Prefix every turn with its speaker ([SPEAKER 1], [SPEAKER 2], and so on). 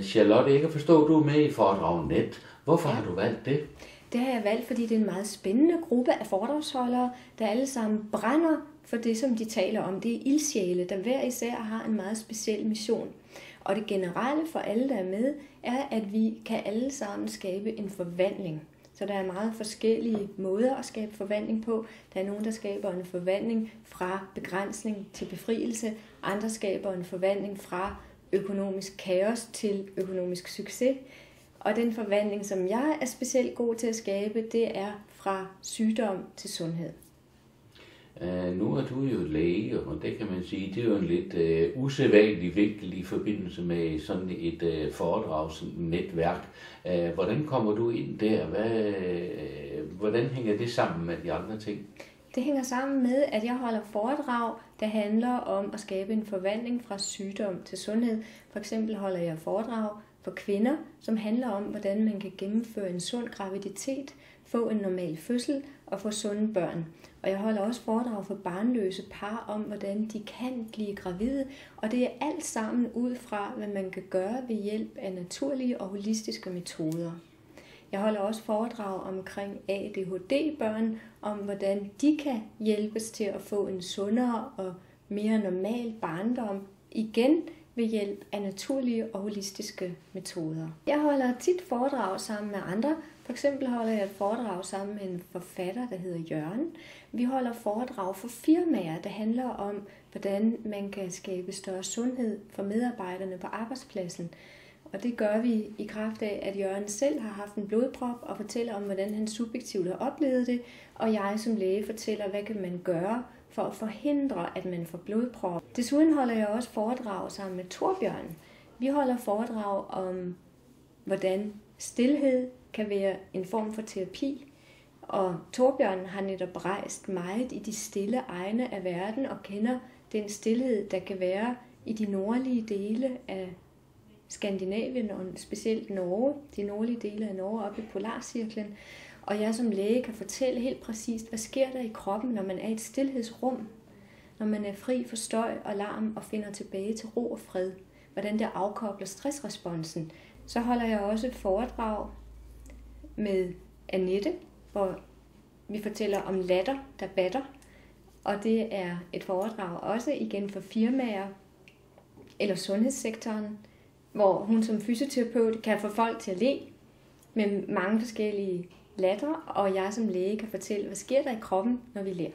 [SPEAKER 1] Charlotte, jeg kan forstå, at du er med i Foredrag Net. Hvorfor har du valgt det?
[SPEAKER 2] Det har jeg valgt, fordi det er en meget spændende gruppe af foredragsholdere, der alle sammen brænder for det, som de taler om. Det er ildsjæle, der hver især har en meget speciel mission. Og det generelle for alle, der er med, er, at vi kan alle sammen skabe en forvandling. Så der er meget forskellige måder at skabe forvandling på. Der er nogen, der skaber en forvandling fra begrænsning til befrielse. Andre skaber en forvandling fra økonomisk kaos til økonomisk succes. Og den forvandling, som jeg er specielt god til at skabe, det er fra sygdom til sundhed.
[SPEAKER 1] Nu er du jo læge, og det kan man sige, det er jo en lidt usædvanlig vinkel i forbindelse med sådan et foredragsnetværk. Hvordan kommer du ind der? Hvordan hænger det sammen med de andre ting?
[SPEAKER 2] Det hænger sammen med, at jeg holder foredrag, der handler om at skabe en forvandling fra sygdom til sundhed. For eksempel holder jeg foredrag for kvinder, som handler om, hvordan man kan gennemføre en sund graviditet, få en normal fødsel og få sunde børn. Og jeg holder også foredrag for barnløse par om, hvordan de kan blive gravide. Og det er alt sammen ud fra, hvad man kan gøre ved hjælp af naturlige og holistiske metoder. Jeg holder også foredrag omkring ADHD-børn, om hvordan de kan hjælpes til at få en sundere og mere normal barndom, igen ved hjælp af naturlige og holistiske metoder. Jeg holder tit foredrag sammen med andre. For eksempel holder jeg et foredrag sammen med en forfatter, der hedder Jørgen. Vi holder foredrag for firmaer, der handler om, hvordan man kan skabe større sundhed for medarbejderne på arbejdspladsen. Og det gør vi i kraft af, at Jørgen selv har haft en blodprop og fortæller om, hvordan han subjektivt har oplevet det. Og jeg som læge fortæller, hvad kan man gøre for at forhindre, at man får blodprop. Desuden holder jeg også foredrag sammen med Torbjørn. Vi holder foredrag om, hvordan stilhed kan være en form for terapi. Og Torbjørn har netop rejst meget i de stille egne af verden og kender den stilhed, der kan være i de nordlige dele af Skandinavien og specielt Norge, de nordlige dele af Norge oppe i Polarcirklen. Og jeg som læge kan fortælle helt præcist, hvad sker der i kroppen, når man er i et stilhedsrum, når man er fri for støj og larm og finder tilbage til ro og fred, hvordan det afkobler stressresponsen. Så holder jeg også et foredrag med Annette, hvor vi fortæller om latter, der batter. Og det er et foredrag også igen for firmaer eller sundhedssektoren, hvor hun som fysioterapeut kan få folk til at le med mange forskellige latter, og jeg som læge kan fortælle, hvad sker der i kroppen, når vi ler.